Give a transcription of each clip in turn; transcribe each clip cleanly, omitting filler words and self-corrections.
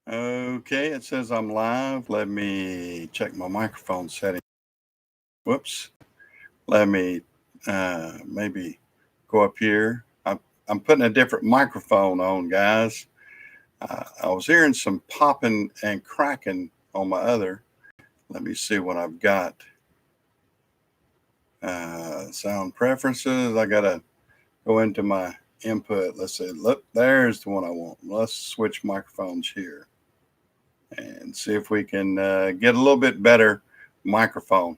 Okay, it says I'm live. Let me check my microphone setting. Whoops. Let me maybe go up here. I'm putting a different microphone on, guys. I was hearing some popping and cracking on my other. Let me see what I've got. Sound preferences. I got to go into my input. Let's see. Look, there's the one I want. Let's switch microphones here and see if we can get a little bit better microphone.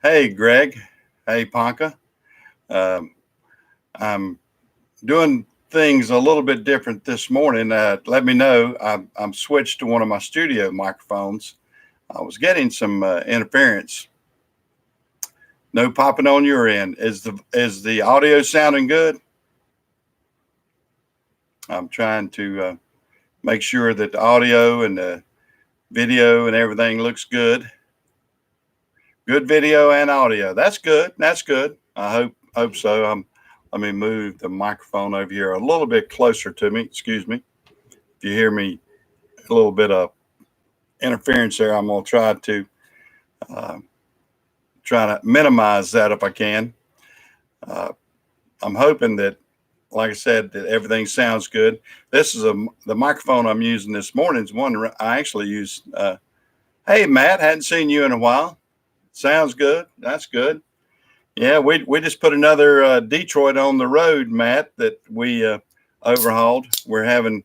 Hey, Greg. Hey, Ponka. Um, I'm doing things a little bit different this morning. Let me know. I'm switched to one of my studio microphones. I was getting some interference. No popping on your end. Is the audio sounding good? I'm trying to make sure that the audio and the video and everything looks good. Good video and audio. That's good. That's good. I hope so. Let me move the microphone over here a little bit closer to me. Excuse me. If you hear me a little bit of interference there, I'm going to try to minimize that if I can. I'm hoping that, like I said, that everything sounds good. This is the microphone I'm using this morning is one I actually use. Hey, Matt, hadn't seen you in a while. Sounds good. That's good. Yeah, we just put another Detroit on the road, Matt, that we overhauled. We're having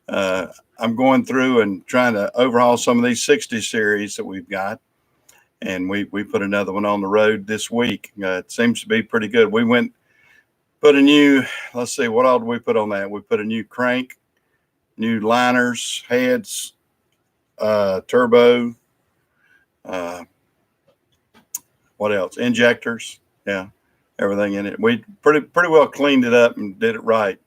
I'm going through and trying to overhaul some of these 60 series that we've got. And we put another one on the road this week. It seems to be pretty good. We put a new, let's see, what all did we put on that? We put a new crank, new liners, heads, turbo, what else? Injectors. Yeah, everything in it. We pretty well cleaned it up and did it right.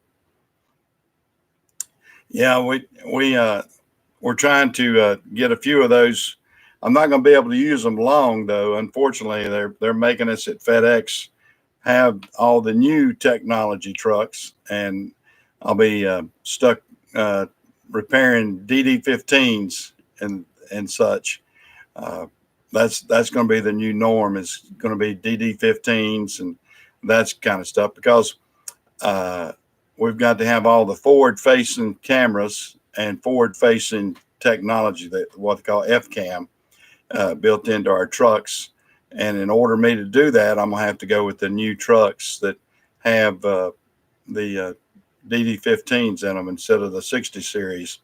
Yeah, we're trying to get a few of those. I'm not going to be able to use them long, though. Unfortunately, they're making us at FedEx have all the new technology trucks, and I'll be stuck repairing DD15s and such. That's going to be the new norm. Is going to be DD15s and that's kind of stuff because we've got to have all the forward-facing cameras and forward-facing technology, that what they call FCAM, built into our trucks. And in order for me to do that, I'm gonna have to go with the new trucks that have the DD15s in them instead of the 60 series.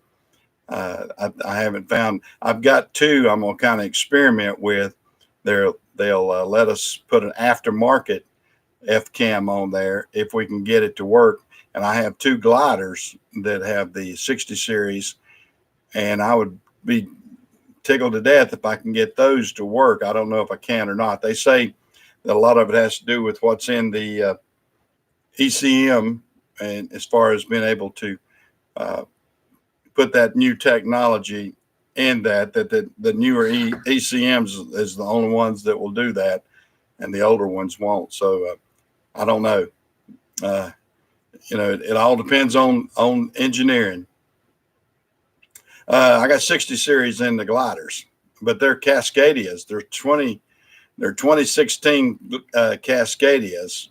I haven't found. I've got two. I'm gonna kind of experiment with. They'll let us put an aftermarket FCAM on there if we can get it to work. And I have two gliders that have the 60 series, and I would be tickled to death if I can get those to work. I don't know if I can or not. They say that a lot of it has to do with what's in the ECM, and as far as being able to put that new technology in that the newer ECMs is the only ones that will do that, and the older ones won't. So I don't know. It all depends on engineering. I got 60 series in the gliders, but they're Cascadias. They're 2016 Cascadias,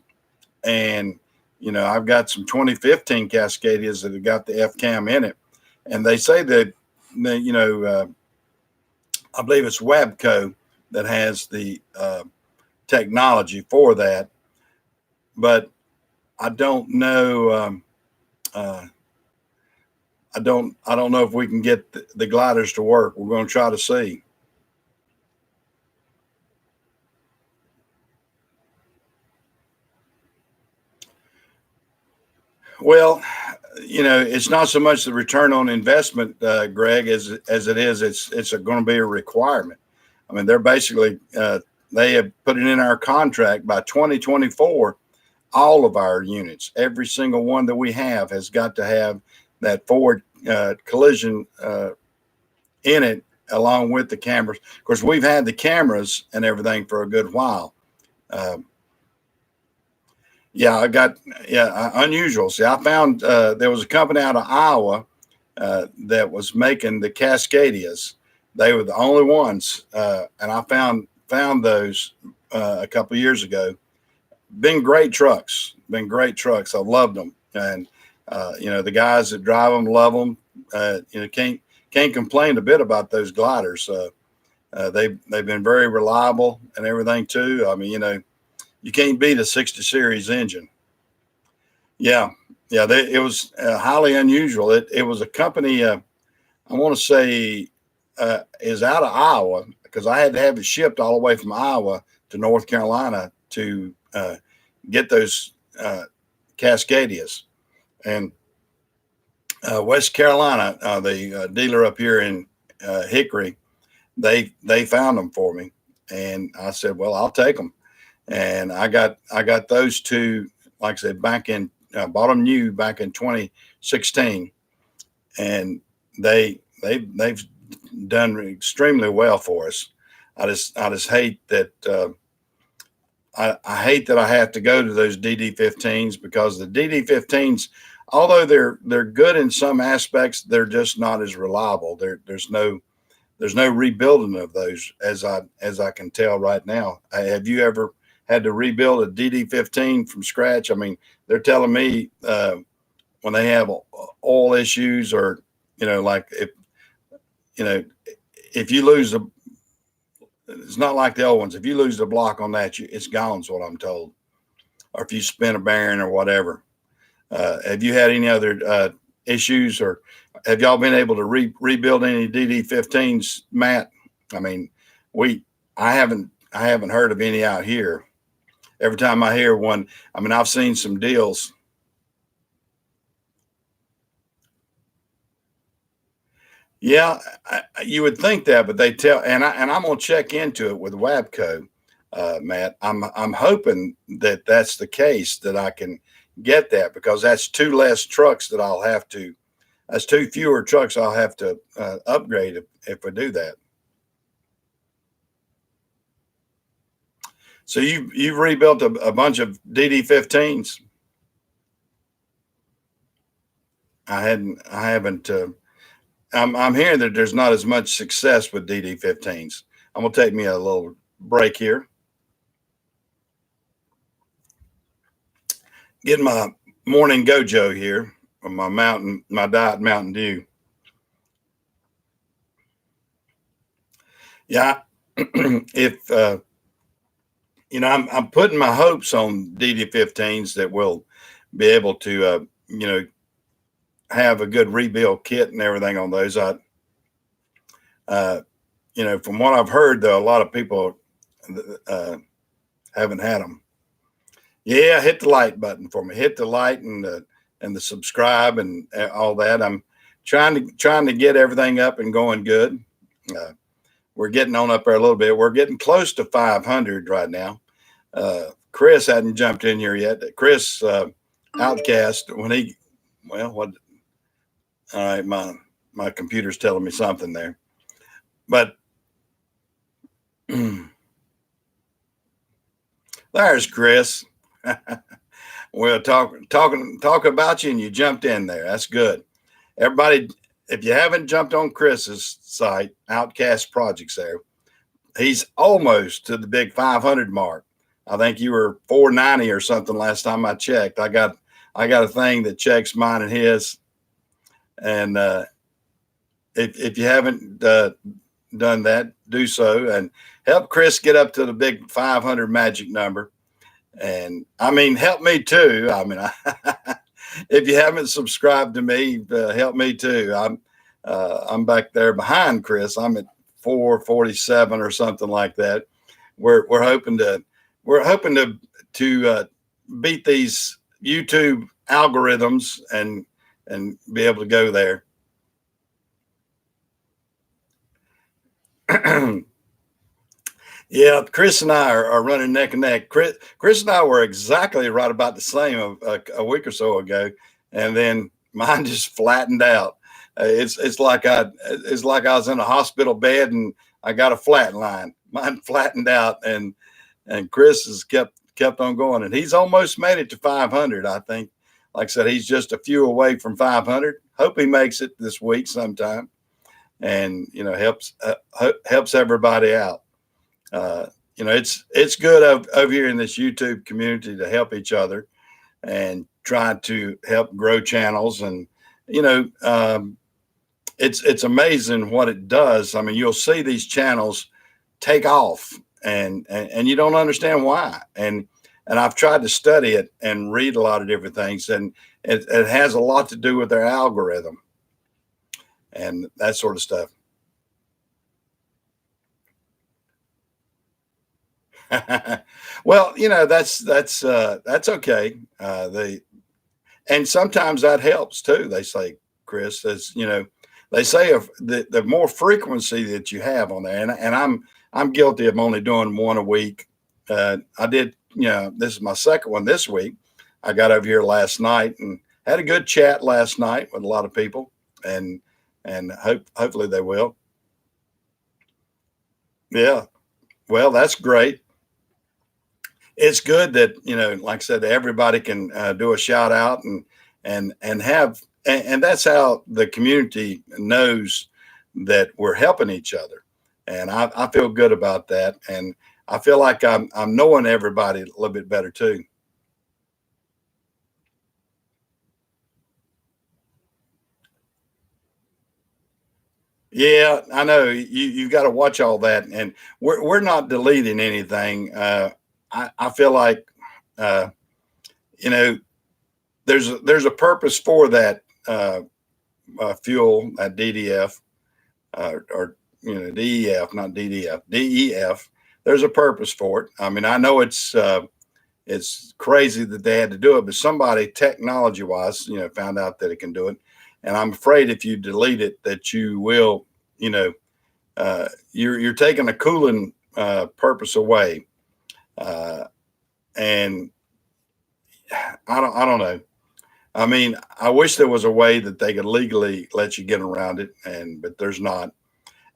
and I've got some 2015 Cascadias that have got the FCAM in it, and they say that I believe it's Wabco that has the technology for that, but I don't know. I don't know if we can get the gliders to work. We're going to try to see. Well, it's not so much the return on investment, Greg, as it is. It's going to be a requirement. I mean, they're basically they have put it in our contract by 2024. All of our units, every single one that we have, has got to have that forward collision in it, along with the cameras. Of course, we've had the cameras and everything for a good while. Unusual. See, I found there was a company out of Iowa that was making the Cascadias. They were the only ones, and I found those a couple of years ago. Been great trucks. Been great trucks. I loved them, and the guys that drive them love them. Can't complain a bit about those gliders. They've been very reliable and everything too. I mean, you can't beat a 60 series engine. Yeah, yeah. It was highly unusual. It was a company. I want to say is out of Iowa, because I had to have it shipped all the way from Iowa to North Carolina to get those Cascadias. And West Carolina, the dealer up here in Hickory, they found them for me, and I said, well, I'll take them. And I got those two, like I said, bought them new back in 2016, and they've done extremely well for us. I just hate that I hate that I have to go to those DD15s, because the DD15s, although they're good in some aspects, they're just not as reliable. There's no rebuilding of those, as I can tell right now. Have you ever had to rebuild a DD15 from scratch? I mean, they're telling me when they have oil issues, or like if you lose it's not like the old ones. If you lose the block on that, it's gone, is what I'm told. Or if you spin a bearing or whatever. Have you had any other issues, or have y'all been able to rebuild any DD15s, Matt? I mean, I haven't heard of any out here. Every time I hear one, I mean, I've seen some deals. Yeah, you would think that, but they tell, and I'm going to check into it with Wabco, Matt. I'm hoping that that's the case, that I can get that, because that's two less trucks that that's two fewer trucks I'll have to upgrade if we do that. So you've rebuilt a bunch of DD15s. I haven't. I'm hearing that there's not as much success with DD15s. I'm gonna take me a little break here. Getting my morning gojo here from my Diet Mountain Dew. Yeah, if I'm putting my hopes on DD15s that will be able to have a good rebuild kit and everything on those. From what I've heard, though, a lot of people haven't had them. Yeah, hit the like button for me. Hit the like and the subscribe and all that. I'm trying to get everything up and going good. We're getting on up there a little bit. We're getting close to 500 right now. Chris hadn't jumped in here yet. Chris Outcast, all right, my computer's telling me something there, but there's Chris. We'll talk about you, and you jumped in there. That's good. Everybody, if you haven't jumped on Chris's site, Outcast Projects, there, he's almost to the big 500 mark. I think you were 490 or something last time I checked. I got a thing that checks mine and his. And if you haven't done that, do so and help Chris get up to the big 500 magic number. And I mean, help me too. I mean, if you haven't subscribed to me, help me too. I'm back there behind Chris. I'm at 447 or something like that. We're hoping to beat these YouTube algorithms and be able to go there. Yeah, Chris and I are running neck and neck. Chris and I were exactly right about the same a week or so ago, and then mine just flattened out. It's like I was in a hospital bed and I got a flat line. Mine flattened out, and Chris has kept on going, and he's almost made it to 500. I think like I said, he's just a few away from 500. Hope he makes it this week sometime, and helps everybody out. It's good over here in this YouTube community to help each other and try to help grow channels. And it's amazing what it does. I mean, you'll see these channels take off, and you don't understand why. And I've tried to study it and read a lot of different things, and it has a lot to do with their algorithm and that sort of stuff. Well, that's okay. And sometimes that helps too. They say, Chris, they say if the more frequency that you have on there, and I'm guilty of only doing one a week. I did, this is my second one this week. I got over here last night and had a good chat last night with a lot of people, and hopefully they will. Yeah. Well, that's great. It's good that, like I said, everybody can do a shout out and have, and that's how the community knows that we're helping each other. And I feel good about that. And I feel like I'm knowing everybody a little bit better too. Yeah, I know you've got to watch all that, and we're not deleting anything. I feel like, uh, you know, there's a purpose for that fuel, that DDF, or DEF, not DDF, DEF. There's a purpose for it. I mean, I know it's crazy that they had to do it, but somebody technology wise, found out that it can do it. And I'm afraid if you delete it, that you will, you're taking a cooling purpose away. Uh, and I don't know. I mean, I wish there was a way that they could legally let you get around it, but there's not.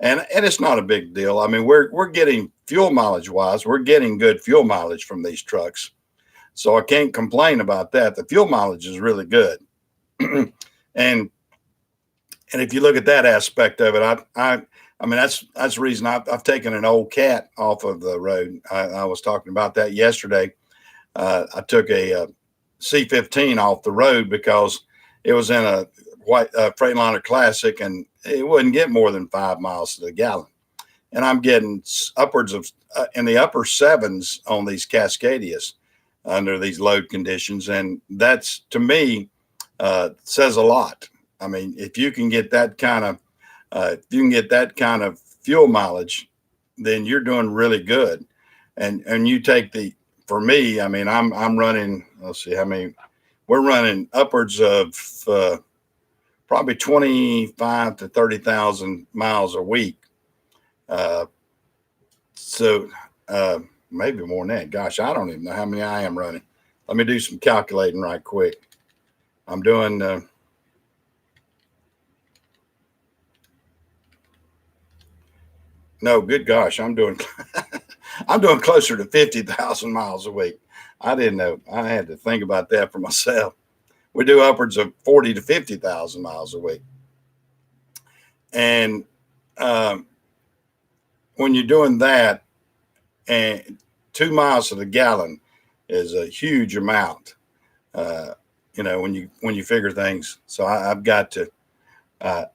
And it's not a big deal. I mean, we're getting fuel mileage wise, we're getting good fuel mileage from these trucks, so I can't complain about that. The fuel mileage is really good, and if you look at that aspect of it, I mean that's the reason I've taken an old cat off of the road. I was talking about that yesterday. I took a C15 off the road because it was in a white Freightliner Classic, and it wouldn't get more than 5 miles to the gallon. And I'm getting upwards of in the upper sevens on these Cascadias under these load conditions, and that's to me says a lot. I mean, if you can get that kind of fuel mileage, then you're doing really good. And you take for me, I mean, I'm running. Let's see how many. We're running upwards of probably 25 to 30,000 miles a week. So maybe more than that. Gosh, I don't even know how many I am running. Let me do some calculating right quick. I'm doing. No, good gosh, I'm doing. I'm doing closer to 50,000 miles a week. I didn't know. I had to think about that for myself. We do upwards of 40 to 50,000 miles a week. And when you're doing that, and 2 miles to the gallon is a huge amount, when you figure things. So I've got to, uh,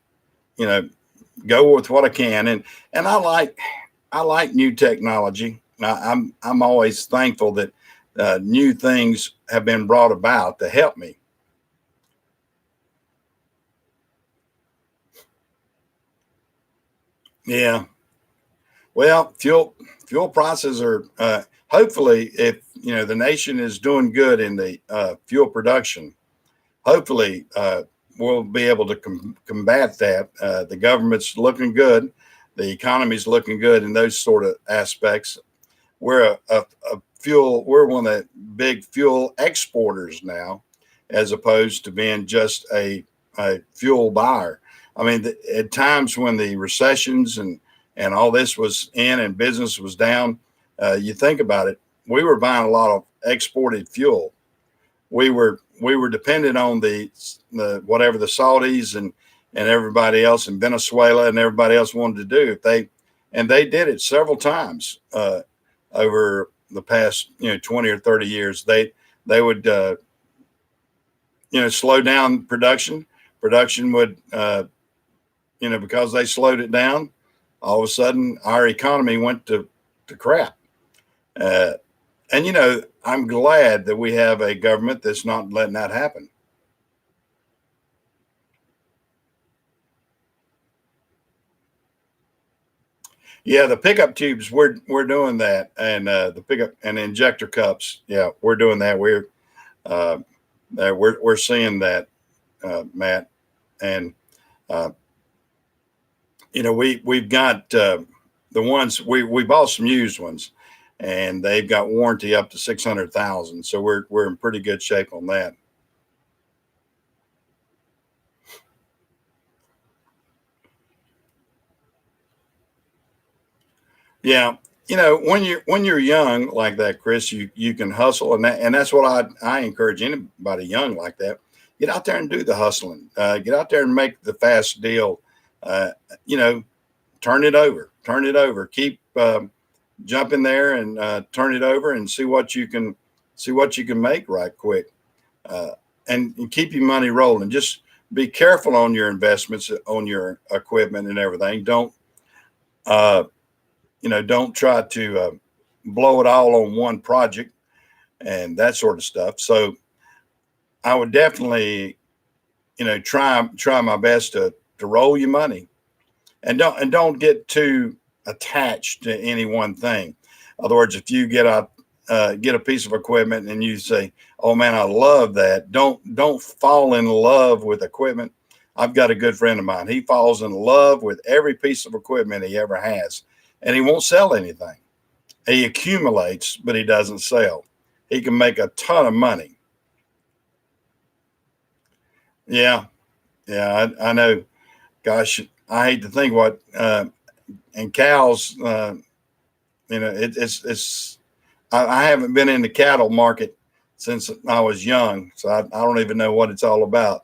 you know, go with what I can. And I like new technology. I'm always thankful that new things have been brought about to help me. Yeah. Well, fuel prices are hopefully, if the nation is doing good in the fuel production, hopefully we'll be able to combat that. The government's looking good, the economy's looking good in those sort of aspects. We're a fuel. We're one of the big fuel exporters now, as opposed to being just a fuel buyer. I mean, at times when the recessions and all this was in and business was down, you think about it, we were buying a lot of exported fuel. We were we were dependent on the whatever the Saudis and everybody else in Venezuela and everybody else wanted to do. If they did it several times over the past 20 or 30 years. They would slow down production. Production would because they slowed it down. All of a sudden, our economy went to crap. And I'm glad that we have a government that's not letting that happen. Yeah, the pickup tubes, we're doing that, and the pickup and injector cups. Yeah, we're doing that. Uh, we're seeing that, Matt, and uh, we've got the ones we bought some used ones, and they've got warranty up to 600,000. So we're in pretty good shape on that. Yeah, when you're young like that, Chris, you can hustle, and that's what I encourage anybody young like that. Get out there and do the hustling. Get out there and make the fast deal. Uh, you know, turn it over. Keep jump in there and turn it over and see what you can make right quick, uh, and keep your money rolling. Just be careful on your investments, on your equipment and everything. Uh, don't try to blow it all on one project and that sort of stuff. So I would definitely, try my best to roll your money, and don't get too attached to any one thing. In other words, if you get a piece of equipment and you say, "Oh man, I love that," don't fall in love with equipment. I've got a good friend of mine. He falls in love with every piece of equipment he ever has, and he won't sell anything. He accumulates, but he doesn't sell. He can make a ton of money. Yeah, yeah, I know. Gosh, I hate to think what and cows. It's I haven't been in the cattle market since I was young, so I don't even know what it's all about.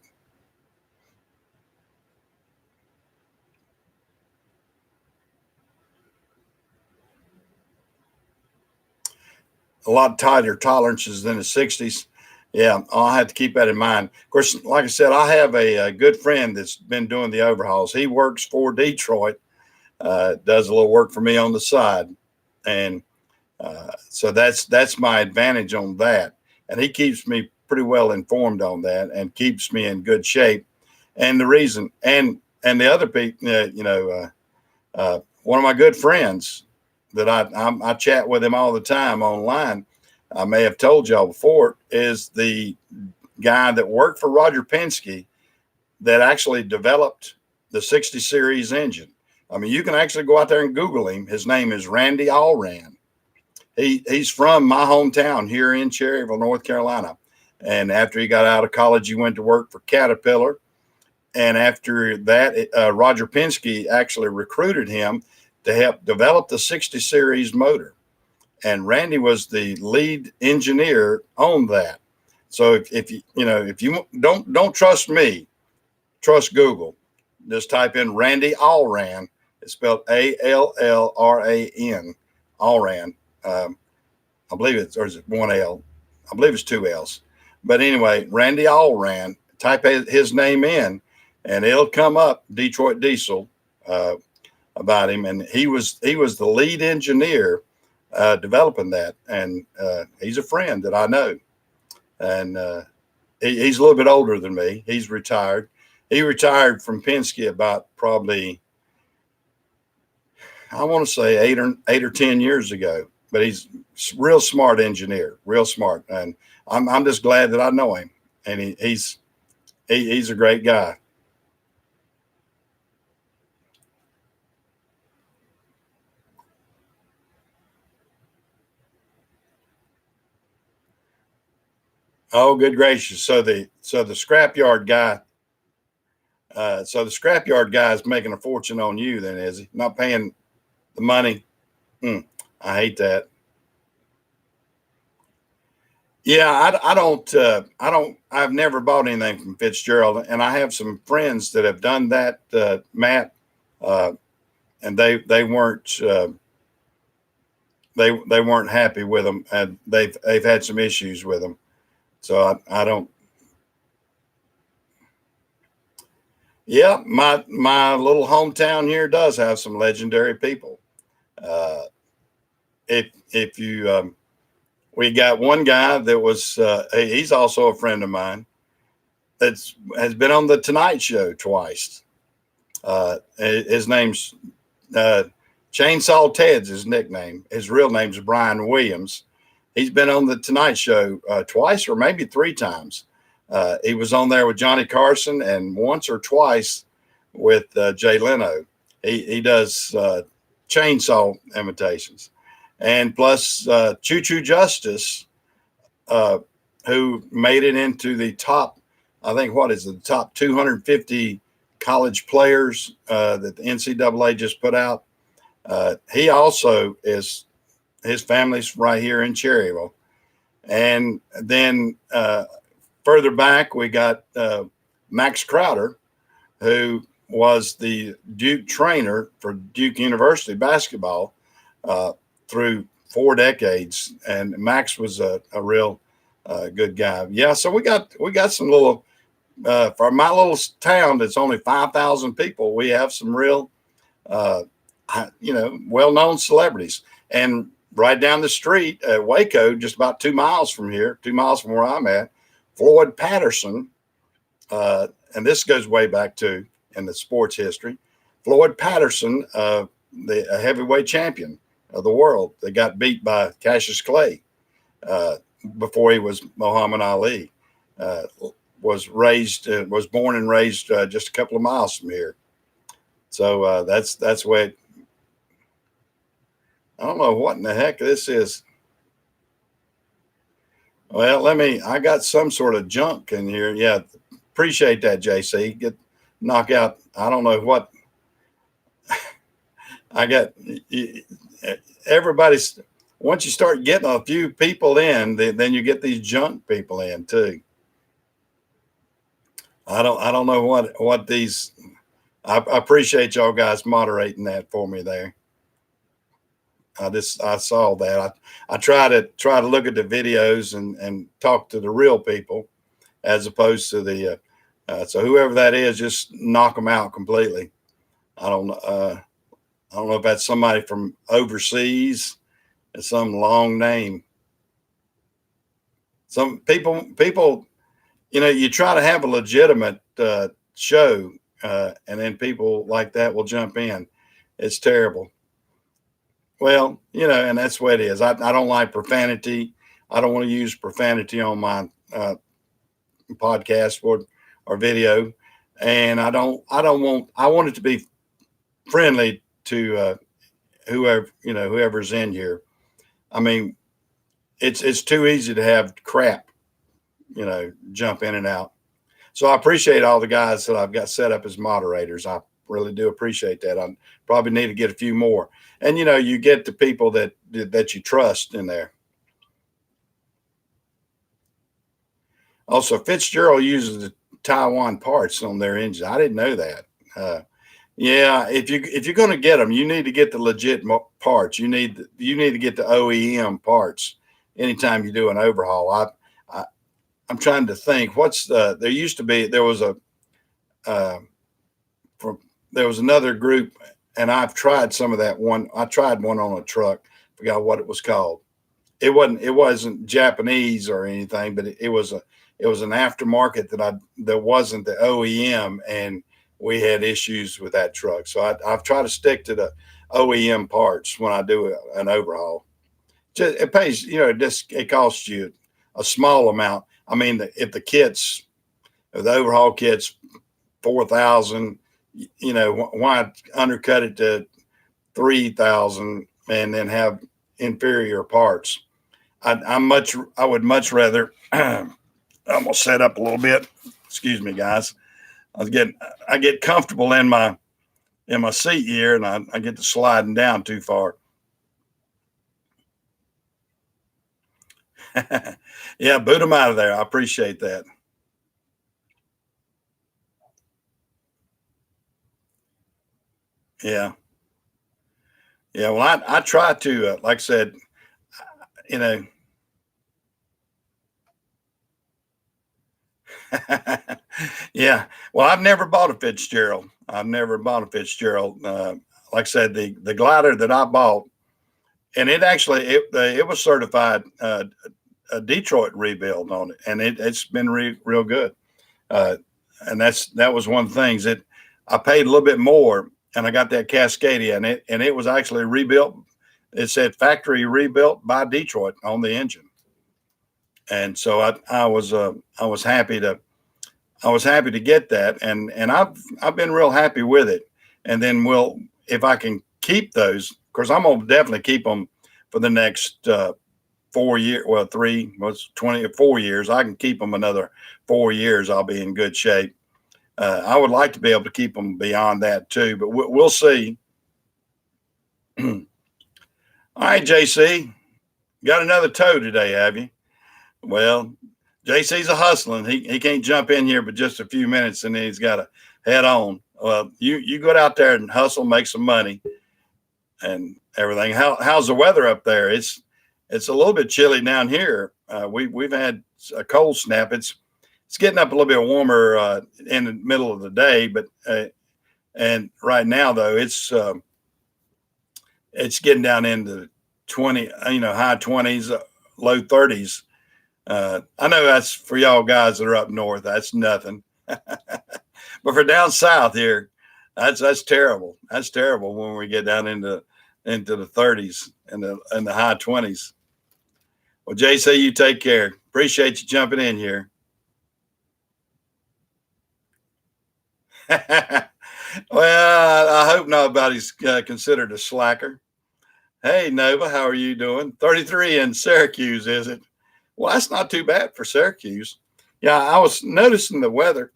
A lot tighter tolerances than the 60s. Yeah, I'll have to keep that in mind. Of course, like I said, I have a good friend that's been doing the overhauls. He works for Detroit, does a little work for me on the side, and so that's my advantage on that. And he keeps me pretty well informed on that and keeps me in good shape. And the reason, and the other people, one of my good friends that I chat with him all the time online. I may have told y'all before, is the guy that worked for Roger Penske that actually developed the 60 series engine. I mean, you can actually go out there and Google him. His name is Randy Allran. He's from my hometown here in Cherryville, North Carolina. And after he got out of college, he went to work for Caterpillar. And after that, Roger Penske actually recruited him to help develop the 60 series motor. And Randy was the lead engineer on that. So if you don't trust me, trust Google. Just type in Randy Allran. It's spelled Allran. Allran. I believe it's, or is it one L? I believe it's two L's. But anyway, Randy Allran. Type his name in, and it'll come up Detroit Diesel about him. And he was the lead engineer developing that, and he's a friend that I know, and he's a little bit older than me. He's retired. He retired from Penske about probably, I want to say eight or 10 years ago. But he's a real smart engineer, real smart, and I'm just glad that I know him, and he's a great guy. Oh, good gracious! So the scrapyard guy. So the scrapyard guy is making a fortune on you, then, is he? Not paying the money. Hmm, I hate that. Yeah, I've never bought anything from Fitzgerald, and I have some friends that have done that, Matt, uh, and they weren't happy with them, and they've had some issues with them. So I don't. Yeah, my little hometown here does have some legendary people. Uh, if you We got one guy that was he's also a friend of mine that's has been on the Tonight Show twice. His name's uh, Chainsaw Ted's his nickname. His real name's Brian Williams. He's been on the Tonight Show twice or maybe three times. He was on there with Johnny Carson and once or twice with Jay Leno. He does chainsaw imitations, and plus Choo Choo Justice, uh, who made it into the top. I think what is it, the top 250 college players that the NCAA just put out. He also is, his family's right here in Cherryville. And then further back, we got Max Crowder, who was the Duke trainer for Duke University basketball through 4 decades. And Max was a real good guy. Yeah, so we got some little for my little town that's only 5,000 people. We have some real uh, well-known celebrities. And right down the street at Waco, just about 2 miles from here, 2 miles from where I'm at, Floyd Patterson, and this goes way back too in the sports history. Floyd Patterson, the heavyweight champion of the world, that got beat by Cassius Clay uh, before he was Muhammad Ali. Uh, was born and raised just a couple of miles from here. So that's where I don't know what in the heck this is. Well, I got some sort of junk in here. Yeah, appreciate that, JC. Get knock out. I don't know what I got. Everybody's once you start getting a few people in, then you get these junk people in too. I don't know what these. I appreciate y'all guys moderating that for me there. I saw that. I try to look at the videos and talk to the real people as opposed to the so whoever that is, just knock them out completely. I don't I don't know if that's somebody from overseas. It's some long name. Some people you try to have a legitimate show, and then people like that will jump in. It's terrible. Well, and that's the way it is. I don't like profanity. I don't want to use profanity on my podcast or video, and I want it to be friendly to whoever's in here. I mean, it's too easy to have crap, jump in and out. So I appreciate all the guys that I've got set up as moderators. I really do appreciate that. I probably need to get a few more. And you get the people that you trust in there. Also, Fitzgerald uses the Taiwan parts on their engine. I didn't know that. Yeah, if you're going to get them, you need to get the legit parts. You need to get the OEM parts anytime you do an overhaul. I'm trying to think. There used to be there was a uh, there was another group, and I've tried some of that one. I tried one on a truck. Forgot what it was called. It wasn't Japanese or anything, but it was an aftermarket that wasn't the OEM, and we had issues with that truck. So I've tried to stick to the OEM parts when I do an overhaul. It pays, it costs you a small amount. I mean, if the overhaul kit's 4,000, why undercut it to 3,000 and then have inferior parts? I would much rather. I'm gonna set up a little bit. Excuse me, guys. I get comfortable in my seat here, and I get to sliding down too far. Yeah, boot them out of there. I appreciate that. Yeah. Yeah. Well, I try to, like I said, you know, yeah. Well, I've never bought a Fitzgerald. I've never bought a Fitzgerald. Like I said, the glider that I bought, and it was certified a Detroit rebuild on it, and it's been real good. Uh, and that was one of the things that I paid a little bit more, and I got that Cascadia, and it was actually rebuilt. It said factory rebuilt by Detroit on the engine, and so I was happy to get that, and I've been real happy with it. And then if I can keep those, of course, I'm gonna definitely keep them for the next 4 years. Well, three was 4 years. I can keep them another 4 years. I'll be in good shape. I would like to be able to keep them beyond that too, but we'll see. All right, JC, got another tow today, have you? Well, JC's a hustling. He can't jump in here but just a few minutes, and then he's got to head on. Well, you go out there and hustle, make some money, and everything. How's the weather up there? It's a little bit chilly down here. We've had a cold snap. It's getting up a little bit warmer in the middle of the day, but and right now though it's getting down into 20, high 20s, low 30s. I know that's for y'all guys that are up north. That's nothing, but for down south here, that's terrible. That's terrible when we get down into the 30s and the high 20s. Well, JC, you take care. Appreciate you jumping in here. Well, I hope nobody's considered a slacker. Hey, Nova, how are you doing? 33 in Syracuse, is it? Well, that's not too bad for Syracuse. Yeah, I was noticing the weather,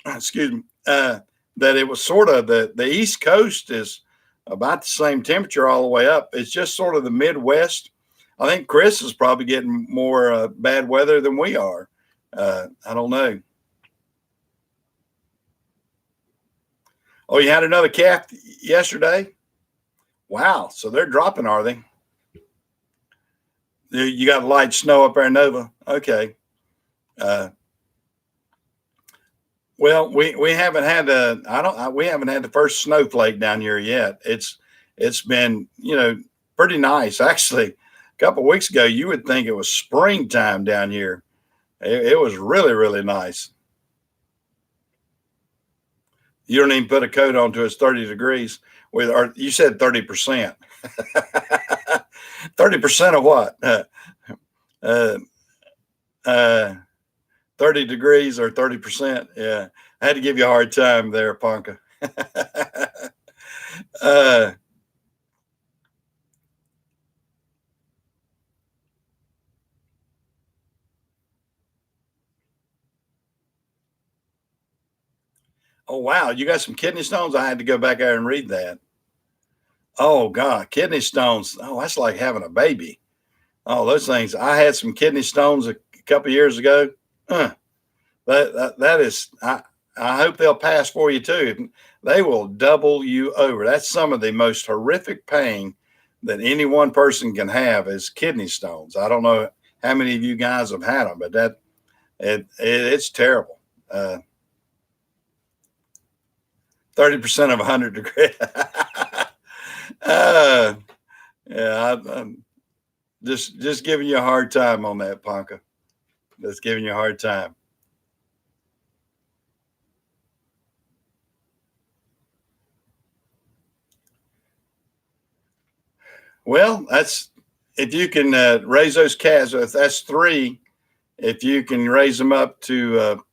excuse me, that it was sort of the East Coast is about the same temperature all the way up. It's just sort of the Midwest. I think Chris is probably getting more bad weather than we are. I don't know. Oh, you had another calf yesterday? Wow. So they're dropping, are they? You got light snow up there, Nova. Okay. Uh, well, we haven't had we haven't had the first snowflake down here yet. It's been pretty nice actually. A couple of weeks ago, you would think it was springtime down here. It was really nice. You don't even put a coat on till it's 30 degrees. Or you said 30%. 30% of what? Uh, uh, 30 degrees or 30%. Yeah. I had to give you a hard time there, Ponka. uh, oh, wow. You got some kidney stones? I had to go back there and read that. Oh, God. Kidney stones. Oh, that's like having a baby. Oh, those things. I had some kidney stones a couple of years ago. That is, I hope they'll pass for you too. They will double you over. That's some of the most horrific pain that any one person can have is kidney stones. I don't know how many of you guys have had them, but it's terrible. 30% of 100 degrees. uh, yeah, I'm just giving you a hard time on that, Ponka. Just giving you a hard time. Well, that's if you can raise those calves. If that's three, if you can raise them up to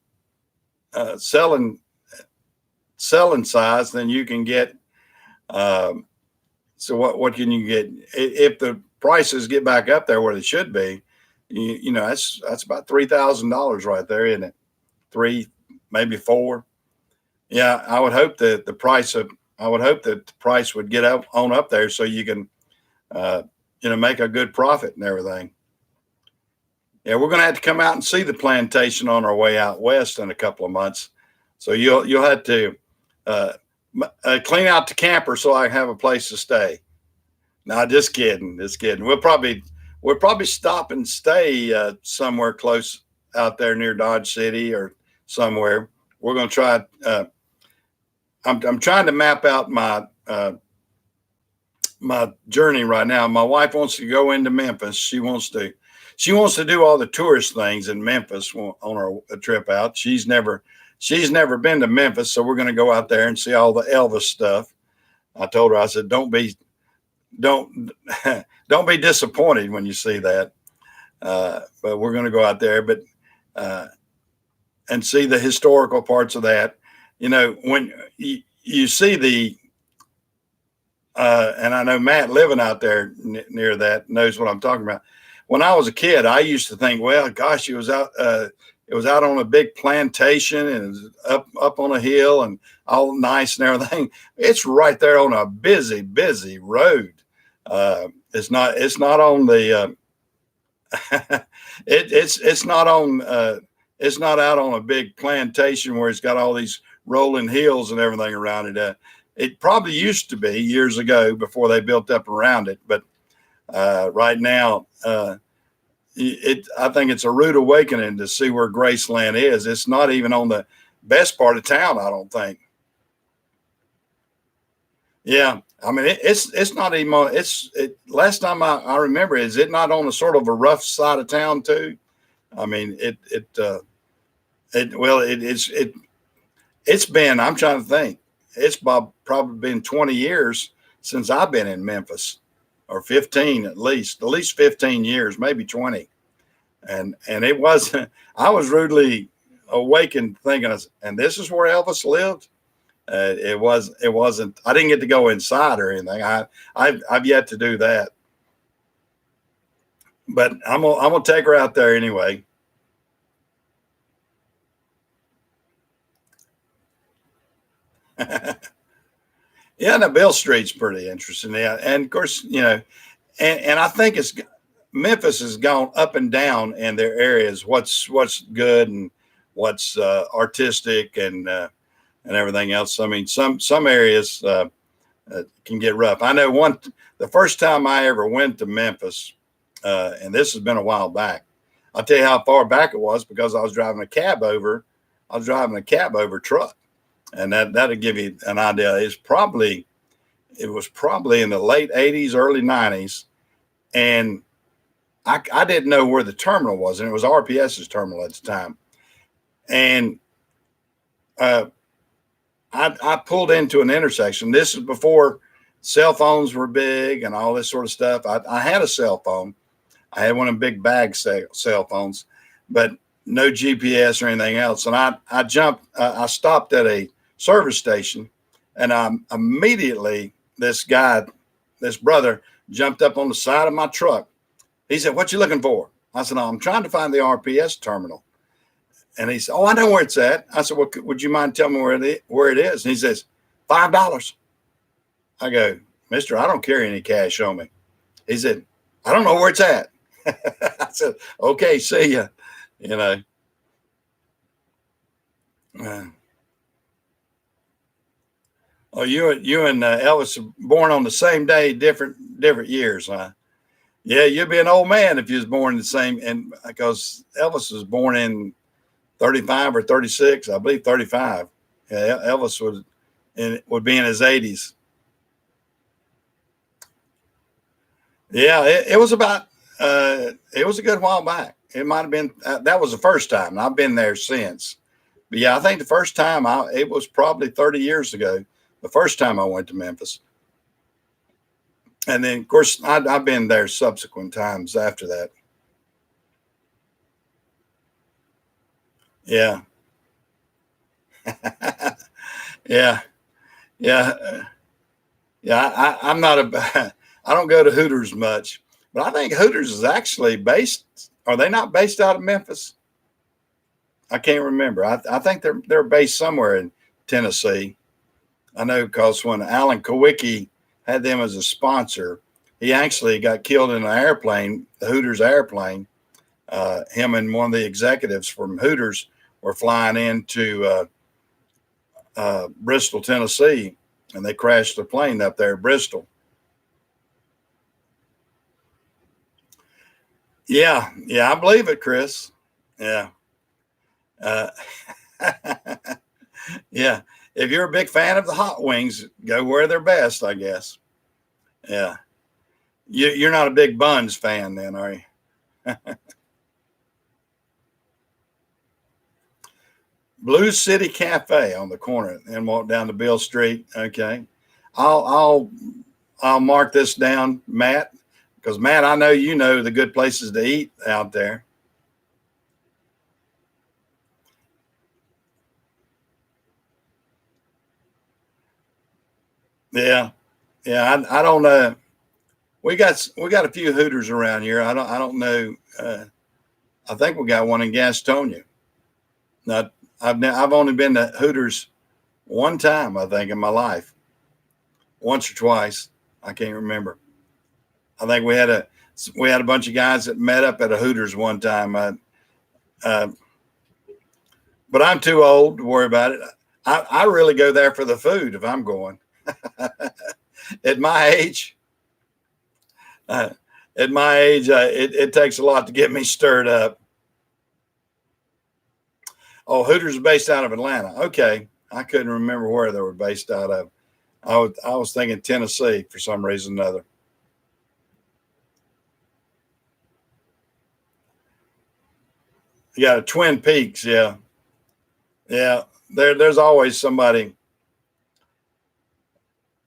selling size, then you can get. Um, so what can you get if the prices get back up there where they should be? That's about $3,000 right there, isn't it? Three, maybe four. Yeah, I would hope that the price would get up there so you can make a good profit and everything. Yeah, we're going to have to come out and see the plantation on our way out west in a couple of months. So you'll have to uh, clean out the camper so I have a place to stay. No, just kidding, just kidding. We'll probably stop and stay somewhere close out there near Dodge City or somewhere. We're going to try. I'm trying to map out my journey right now. My wife wants to go into Memphis. She wants to do all the tourist things in Memphis on our trip out. She's never been to Memphis, so we're going to go out there and see all the Elvis stuff. I told her, I said, don't don't be disappointed when you see that. But we're going to go out there, but and see the historical parts of that. When you see and I know Matt living out there near that knows what I'm talking about. When I was a kid, I used to think, well, gosh, it was out on a big plantation and it was up on a hill and all nice and everything. It's right there on a busy road. It's not on the it's not out on a big plantation where it's got all these rolling hills and everything around it. It probably used to be years ago before they built up around it, but right now, I think it's a rude awakening to see where Graceland is. It's not even on the best part of town, I don't think. Yeah, I mean it's not even on. Last time I remember, is it not on a sort of a rough side of town too? I mean it's been. I'm trying to think. It's probably been 20 years since I've been in Memphis, or 15 at least 15 years, maybe 20. And it was I was rudely awakened thinking, and this is where Elvis lived. It wasn't. I didn't get to go inside or anything. I've yet to do that, but I'm gonna take her out there anyway. Yeah, and the Bill Street's pretty interesting. Yeah, and of course, and I think it's Memphis has gone up and down in their areas. What's good and what's artistic and everything else. I mean, some areas can get rough. I know the first time I ever went to Memphis, and this has been a while back. I'll tell you how far back it was because I was driving a cab over. I was driving a cab over truck, and that'll give you an idea. It was probably in the late '80s, early '90s, and I didn't know where the terminal was, and it was RPS's terminal at the time. And uh, I pulled into an intersection. This is before cell phones were big and all this sort of stuff. I had a cell phone. I had one of them big bag cell phones, but no GPS or anything else. And I stopped at a service station, and immediately this brother jumped up on the side of my truck. He said, "What you looking for?" I said, "No, I'm trying to find the RPS terminal." And he said, "Oh, I know where it's at." I said, "Well, would you mind telling me where it is?" And he says, $5. I go, "Mister, I don't carry any cash on me." He said, "I don't know where it's at." I said, "Okay, see ya." You know. Uh, oh, you and Elvis are born on the same day, different years, huh? Yeah, you'd be an old man if you was born in the same. And because Elvis was born in 35 or 36, I believe 35. Yeah, Elvis would be in his 80s. Yeah, it was a good while back. It might have been that was the first time. And I've been there since. But yeah, I think the first time it was probably 30 years ago. The first time I went to Memphis, and then of course I've been there subsequent times after that. Yeah, yeah, yeah, yeah. I'm not a. I don't go to Hooters much, but I think Hooters is actually based. Are they not based out of Memphis? I can't remember. I think they're based somewhere in Tennessee. I know because when Alan Kowicki had them as a sponsor, he actually got killed in an airplane, the Hooters airplane, Him and one of the executives from Hooters were flying into Bristol, Tennessee, and they crashed the plane up there at Bristol. Yeah, I believe it, Chris. Yeah. Uh, yeah. If you're a big fan of the hot wings, go where they're best, I guess. Yeah. You're not a big buns fan then, are you? Blue City Cafe on the corner and walk down to Bill Street. Okay. I'll I'll mark this down, Matt, because Matt, I know you know the good places to eat out there. Yeah. Yeah. I don't know. We got a few Hooters around here. I don't know. I think we got one in Gastonia. Not I've only been to Hooters one time, I think, in my life, once or twice. I can't remember. I think we had a bunch of guys that met up at a Hooters one time. Uh, but I'm too old to worry about it. I really go there for the food if I'm going. At my age, uh, it takes a lot to get me stirred up. Oh, Hooters is based out of Atlanta. Okay, I couldn't remember where they were based out of. I was thinking Tennessee for some reason or another. You got a Twin Peaks, yeah, yeah. There's always somebody.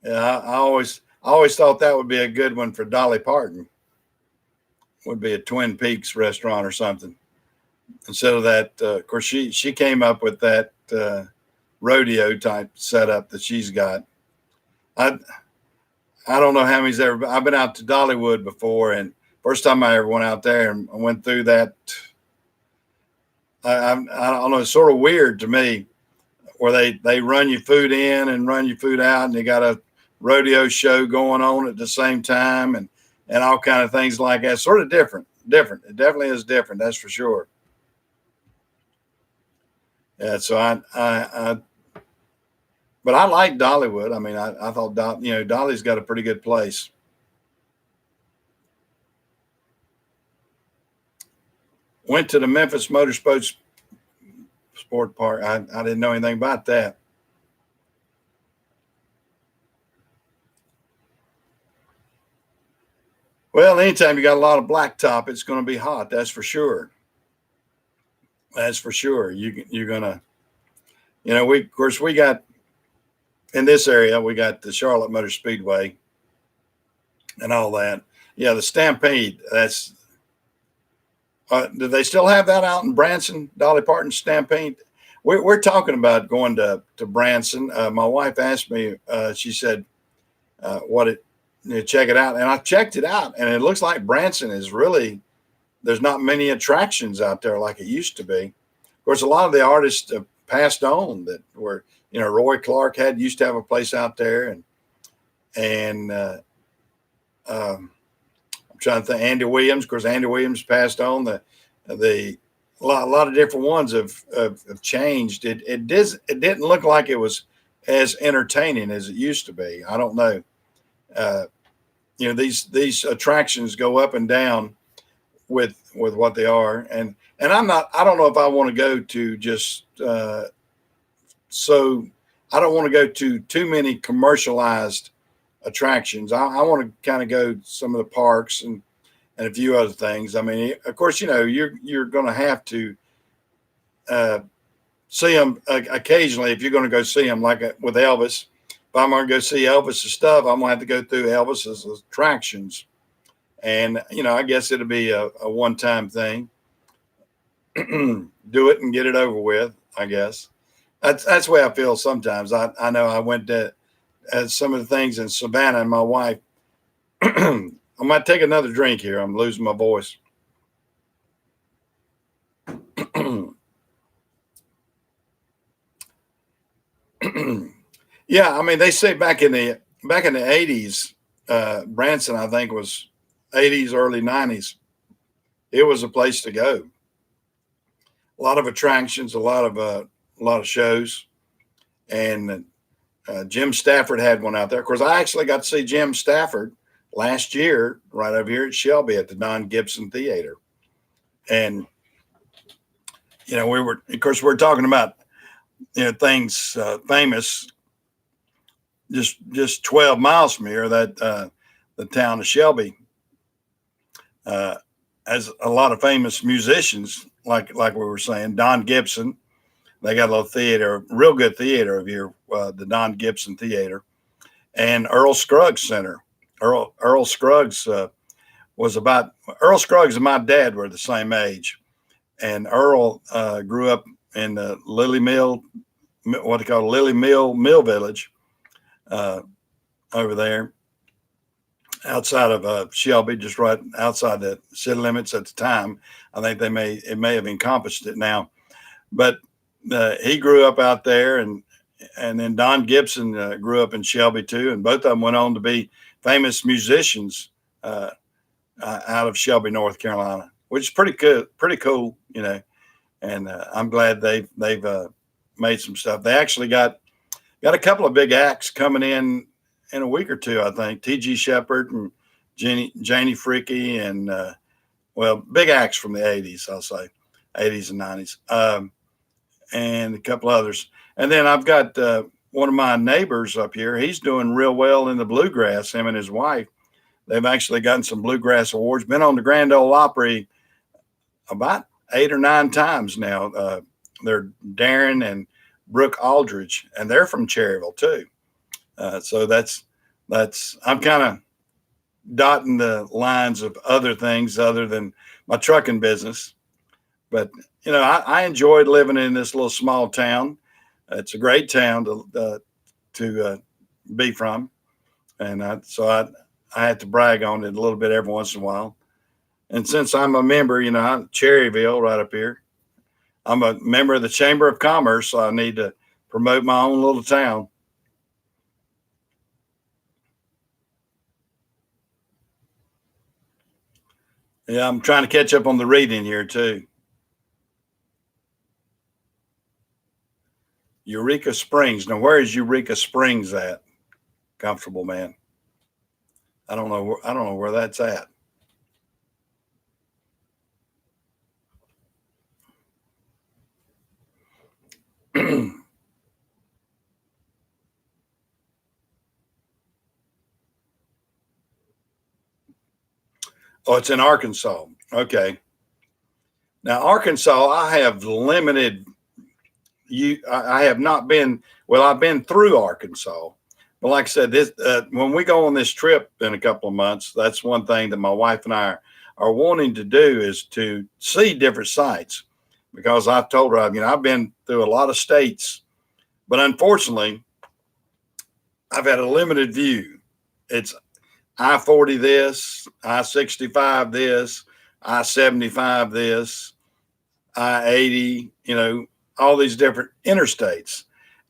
Yeah, I always thought that would be a good one for Dolly Parton. Would be a Twin Peaks restaurant or something instead of that. Of course, she came up with that rodeo type setup that she's got. I I don't know how many's ever. I've been out to Dollywood before, and first time I ever went out there and I went through that. I don't know. It's sort of weird to me where they run your food in and run your food out, and they got a rodeo show going on at the same time, and all kind of things like that. Sort of different. Different. It definitely is different. That's for sure. Yeah. So but I like Dollywood. I mean, I thought Dolly's got a pretty good place. Went to the Memphis Motorsports Sport Park. I didn't know anything about that. Well, anytime you got a lot of blacktop, it's going to be hot. That's for sure. That's for sure. You're gonna, we of course we got in this area we got the Charlotte Motor Speedway and all that. Yeah, the Stampede. That's do they still have that out in Branson? Dolly Parton Stampede. We're talking about going to Branson. My wife asked me. She said, "What it check it out," and I checked it out, and it looks like Branson is really there's not many attractions out there like it used to be. Of course, a lot of the artists passed on that were Roy Clark used to have a place out there, and I'm trying to think Andy Williams. Of course, Andy Williams passed on. The a lot of different ones have changed. It didn't look like it was as entertaining as it used to be. I don't know. Uh, these attractions go up and down with what they are, and I don't know if I want to go to just so I don't want to go to too many commercialized attractions. I want to kind of go to some of the parks and a few other things. I mean, of course, you're going to have to uh, see them occasionally if you're going to go see them, like with Elvis. If I'm going to go see Elvis's stuff, I'm going to have to go through Elvis's attractions, and I guess it'll be a one-time thing. Do it and get it over with. I guess that's the way I feel sometimes. I know I went to some of the things in Savannah, and my wife. I might take another drink here. I'm losing my voice. Yeah, I mean, they say back in the 80s, Branson, I think, was 80s, early 90s. it was a place to go. A lot of attractions, a lot of shows, and Jim Stafford had one out there. Of course, I actually got to see Jim Stafford last year right over here at Shelby at the Don Gibson Theater, and we were, of course, we're talking about things famous just 12 miles from here. That the town of Shelby has a lot of famous musicians, like we were saying, Don Gibson. They got a little theater, real good theater over here, the Don Gibson Theater, and Earl Scruggs Center. Earl Scruggs Earl Scruggs and my dad were the same age, and Earl grew up in the Lily Mill, what they call Lily Mill Village, over there outside of Shelby, just right outside the city limits at the time. I think it may have encompassed it now, but he grew up out there, and then Don Gibson grew up in Shelby too, and both of them went on to be famous musicians out of Shelby, North Carolina, which is pretty cool, And I'm glad they've made some stuff. They actually got a couple of big acts coming in a week or two, I think. T.G. Shepherd and Janie Freaky, and big acts from the 80s, I'll say, 80s and 90s. And a couple others. And then I've got one of my neighbors up here. He's doing real well in the bluegrass, him and his wife. They've actually gotten some bluegrass awards, been on the Grand Ole Opry about 8 or 9 times now. They're Darren and Brooke Aldridge, and they're from Cherryville too. So that's I'm kind of dotting the lines of other things other than my trucking business. But I enjoyed living in this little small town. It's a great town to be from, and so I had to brag on it a little bit every once in a while. And since I'm a member, I'm Cherryville right up here. I'm a member of the Chamber of Commerce, so I need to promote my own little town. Yeah, I'm trying to catch up on the reading here too. Eureka Springs. Now, where is Eureka Springs at? Comfortable man. I don't know where that's at. Oh, it's in Arkansas. Okay. Now, Arkansas, I have limited. I have not been. Well, I've been through Arkansas, but like I said, this when we go on this trip in a couple of months, that's one thing that my wife and I are wanting to do is to see different sites, because I've told her, I've been through a lot of states, but unfortunately, I've had a limited view. It's I-40 this, I-65 this, I-75 this, I-80, all these different interstates.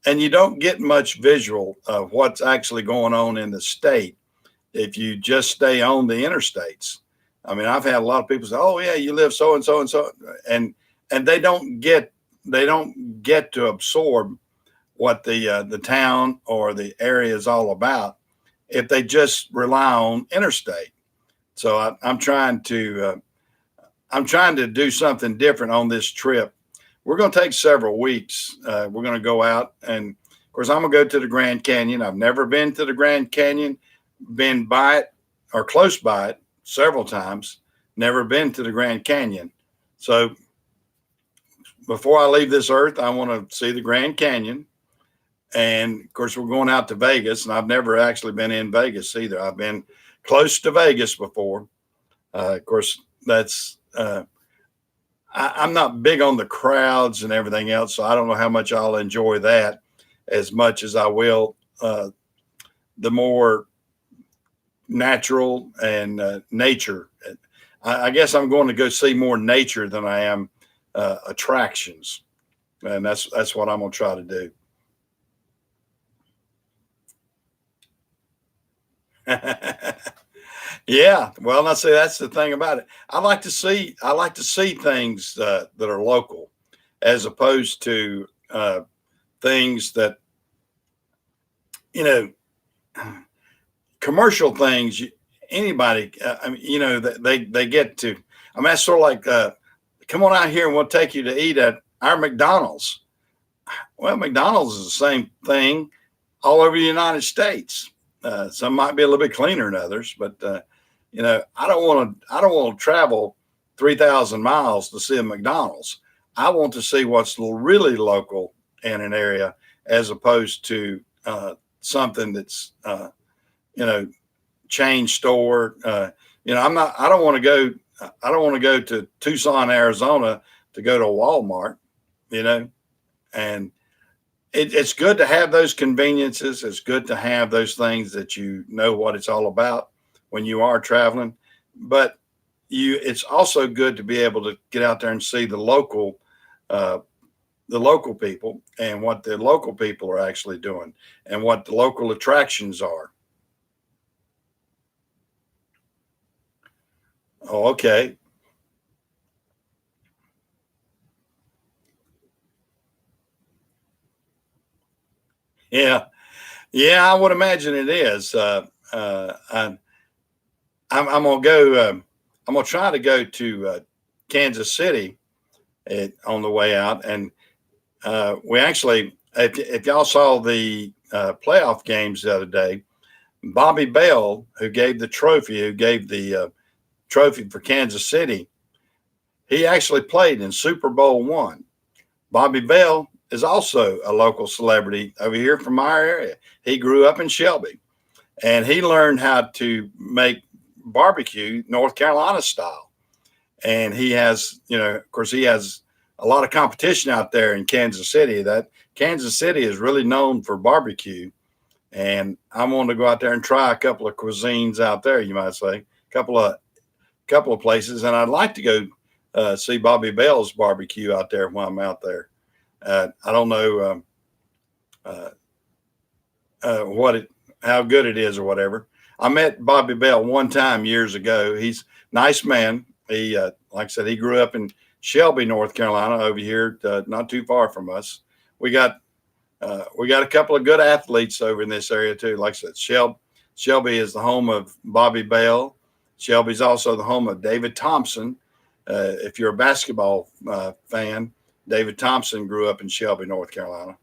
And you don't get much visual of what's actually going on in the state if you just stay on the interstates. I've had a lot of people say, "Oh yeah, you live so and so and so," and they don't get to absorb what the town or the area is all about if they just rely on interstate. So I'm trying to do something different on this trip. We're going to take several weeks. We're going to go out, and of course, I'm going to go to the Grand Canyon. I've never been to the Grand Canyon, been by it or close by it several times. Never been to the Grand Canyon. So before I leave this earth, I want to see the Grand Canyon. And of course, we're going out to Vegas, and I've never actually been in Vegas either. I've been close to Vegas before. Of course, that's I'm not big on the crowds and everything else, so I don't know how much I'll enjoy that as much as I will the more natural and nature. I guess I'm going to go see more nature than I am attractions, and that's what I'm going to try to do. Yeah, well, I say that's the thing about it. I like to see things that are local, as opposed to things that you know commercial things. Anybody, I mean, they get to. I mean, that's sort of like, come on out here and we'll take you to eat at our McDonald's. Well, McDonald's is the same thing all over the United States. Some might be a little bit cleaner than others, but I don't want to travel 3,000 miles to see a McDonald's. I want to see what's really local in an area, as opposed to something that's you know chain store. I'm not. I don't want to go. I don't want to go to Tucson, Arizona, to go to Walmart. You know, and it's good to have those conveniences. It's good to have those things that you know what it's all about when you are traveling. But it's also good to be able to get out there and see uh, the local people and what the local people are actually doing and what the local attractions are. Oh, okay. Yeah. Yeah, I would imagine it is. I'm gonna go. I'm gonna try to go to Kansas City on the way out, and we actually, if y'all saw the playoff games the other day, Bobby Bell, who gave the trophy for Kansas City, he actually played in Super Bowl one. Bobby Bell is also a local celebrity over here from our area. He grew up in Shelby, and he learned how to make barbecue North Carolina style. And he has, of course, he has a lot of competition out there in Kansas City. That Kansas City is really known for barbecue, and I wanted to go out there and try a couple of cuisines out there. You might say, couple of places, and I'd like to go see Bobby Bell's barbecue out there while I'm out there. I don't know uh, what it, how good it is or whatever. I met Bobby Bell one time years ago. He's a nice man. He, like I said, he grew up in Shelby, North Carolina, over here, not too far from us. We got we got a couple of good athletes over in this area too. Like I said, Shelby is the home of Bobby Bell. Shelby's also the home of David Thompson. If you're a basketball fan, David Thompson grew up in Shelby, North Carolina.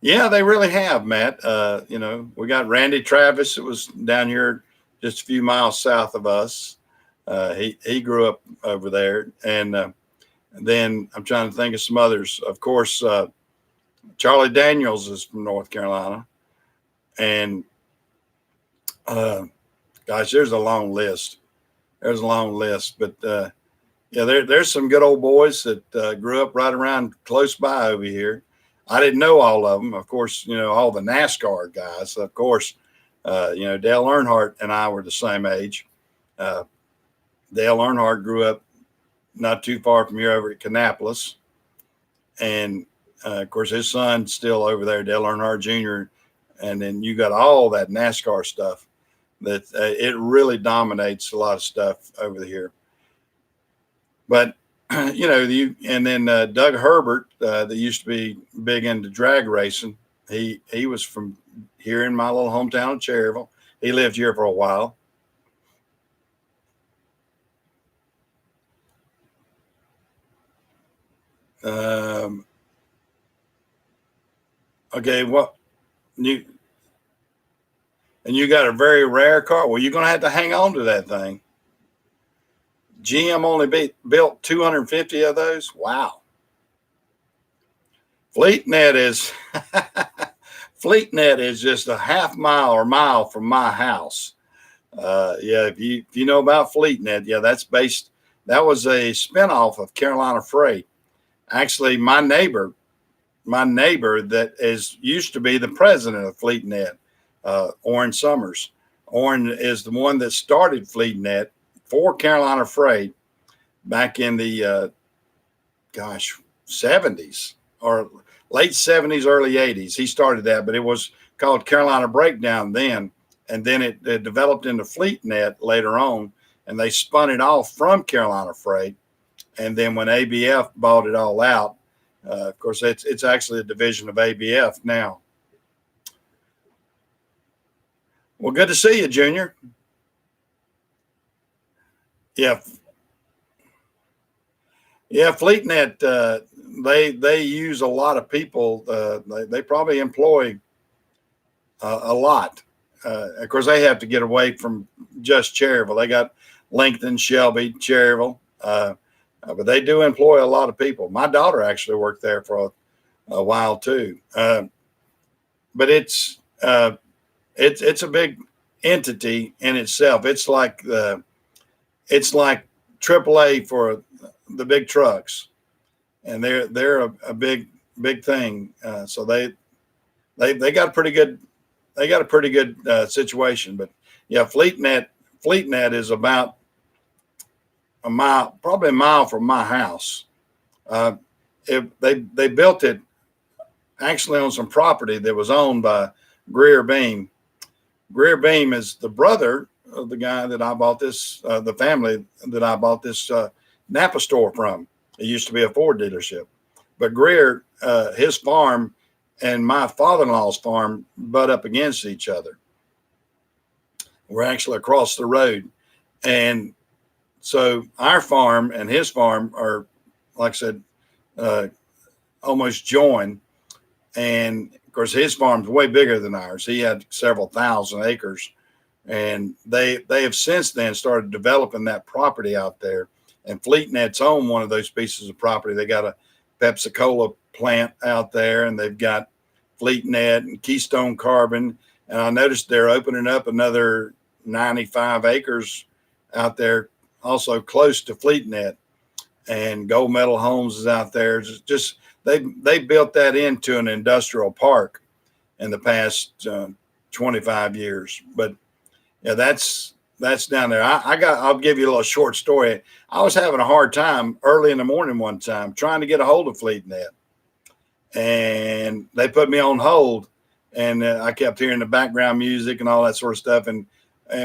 Yeah, they really have, Matt. We got Randy Travis that was down here just a few miles south of us. He grew up over there, and then I'm trying to think of some others. Of course, Charlie Daniels is from North Carolina, and uh, gosh, there's a long list. There's a long list, but yeah, there's some good old boys that grew up right around close by over here. I didn't know all of them, of course. All the NASCAR guys, of course. Dale Earnhardt and I were the same age. Uh, Dale Earnhardt grew up not too far from here over at Kannapolis, and of course his son's still over there, Dale Earnhardt Jr. And then you got all that NASCAR stuff that it really dominates a lot of stuff over here. But and then Doug Herbert, that used to be big into drag racing. He was from here in my little hometown of Cherryville. He lived here for a while. Um, okay, what you and you got a very rare car. Well, you're gonna have to hang on to that thing. GM only built 250 of those. Wow. FleetNet is FleetNet is just a half mile or mile from my house. Yeah, if you know about FleetNet, yeah, that's based. That was a spinoff of Carolina Freight. Actually, my neighbor that is used to be the president of FleetNet, Orrin Summers. Orrin is the one that started FleetNet for Carolina Freight back in the gosh 70s or late 70s, early 80s. He started that, but it was called Carolina Breakdown then. And then it developed into FleetNet later on, and they spun it off from Carolina Freight. And then when ABF bought it all out, of course, it's actually a division of ABF now. Well, good to see you, Junior. Yeah, FleetNet. They use a lot of people. They probably employ a lot. Of course, they have to get away from just Cherryville. They got Lincoln, Shelby, Cherryville, but they do employ a lot of people. My daughter actually worked there for a while too. But it's a big entity in itself. It's like AAA for the big trucks, and they're a big thing. So they got a pretty good. They got a pretty good situation, but yeah, FleetNet is about a mile, probably a mile from my house. They built it actually on some property that was owned by Greer Beam. Greer Beam is the brother of the guy that I bought this, the family that I bought this Napa store from. It used to be a Ford dealership, but Greer, his farm and my father-in-law's farm butt up against each other. We're actually across the road. And so our farm and his farm are, like I said, almost joined. And of course, his farm's way bigger than ours. He had several thousand acres. And they have since then started developing that property out there. And FleetNet's owned one of those pieces of property. They got a Pepsi-Cola plant out there, and they've got FleetNet and Keystone Carbon. And I noticed they're opening up another 95 acres out there, also close to FleetNet. And Gold Medal Homes is out there. Just they built that into an industrial park in the past 25 years. But yeah, that's down there. I'll give you a little short story. I was having a hard time early in the morning one time trying to get a hold of FleetNet, and they put me on hold, and I kept hearing the background music and all that sort of stuff. And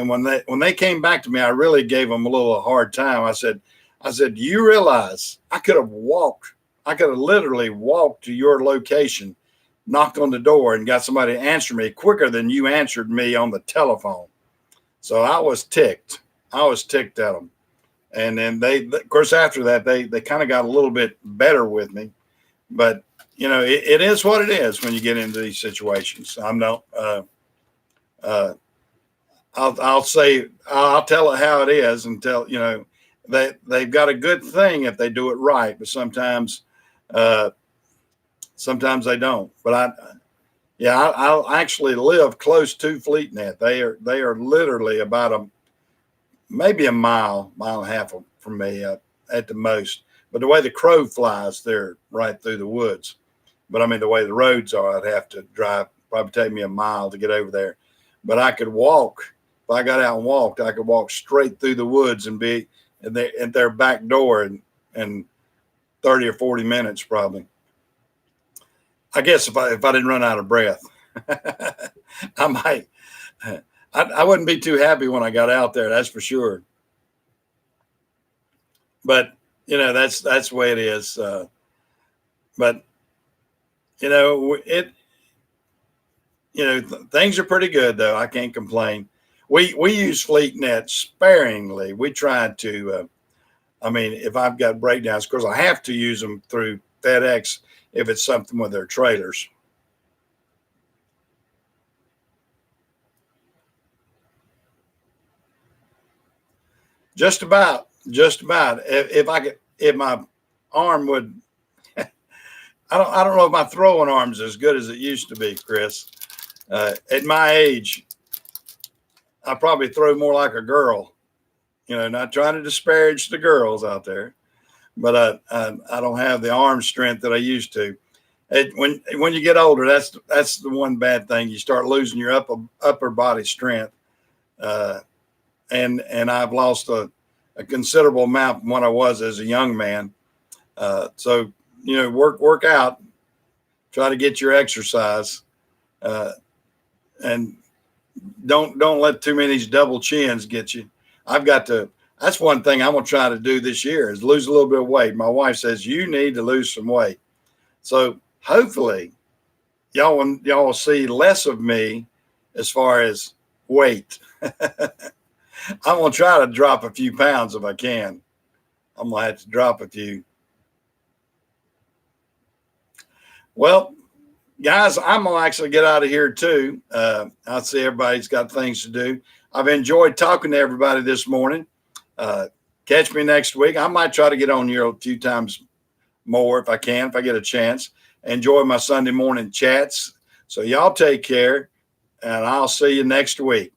when they came back to me, I really gave them a little hard time. I said, do you realize I could have literally walked to your location, knocked on the door, and got somebody to answer me quicker than you answered me on the telephone. So I was ticked. at them. And then of course, after that, they kind of got a little bit better with me. But, you know, it is what it is when you get into these situations. I'll tell it how it is and tell, you know, they've got a good thing if they do it right, but sometimes they don't. But I actually live close to FleetNet. They are literally about maybe a mile and a half from me at the most. But the way the crow flies, they're right through the woods. But I mean, the way the roads are, I'd have to drive, probably take me a mile to get over there. But I could walk. If I got out and walked, I could walk straight through the woods and be at their back door in 30 or 40 minutes probably. I guess if I didn't run out of breath, I might. I wouldn't be too happy when I got out there, that's for sure. But you know, that's the way it is. But you know, things are pretty good though. I can't complain. We use FleetNet sparingly. We try to. I mean, if I've got breakdowns, of course, I have to use them through FedEx if it's something with their trailers. Just about. If my arm would, I don't know if my throwing arm's as good as it used to be, Chris. At my age, I probably throw more like a girl. You know, not trying to disparage the girls out there, but I don't have the arm strength that I used to. When you get older, that's the one bad thing. You start losing your upper body strength, and I've lost a considerable amount from what I was as a young man. So you know, work out, try to get your exercise, and don't let too many double chins get you. I've got to. That's one thing I'm gonna try to do this year is lose a little bit of weight. My wife says you need to lose some weight, so hopefully y'all will see less of me as far as weight. I'm gonna try to drop a few pounds if I can. I'm gonna have to drop a few. Well, guys, I'm gonna actually get out of here too. I see everybody's got things to do. I've enjoyed talking to everybody this morning. Catch me next week. I might try to get on here a few times more if I can, if I get a chance. Enjoy my Sunday morning chats. So y'all take care, and I'll see you next week.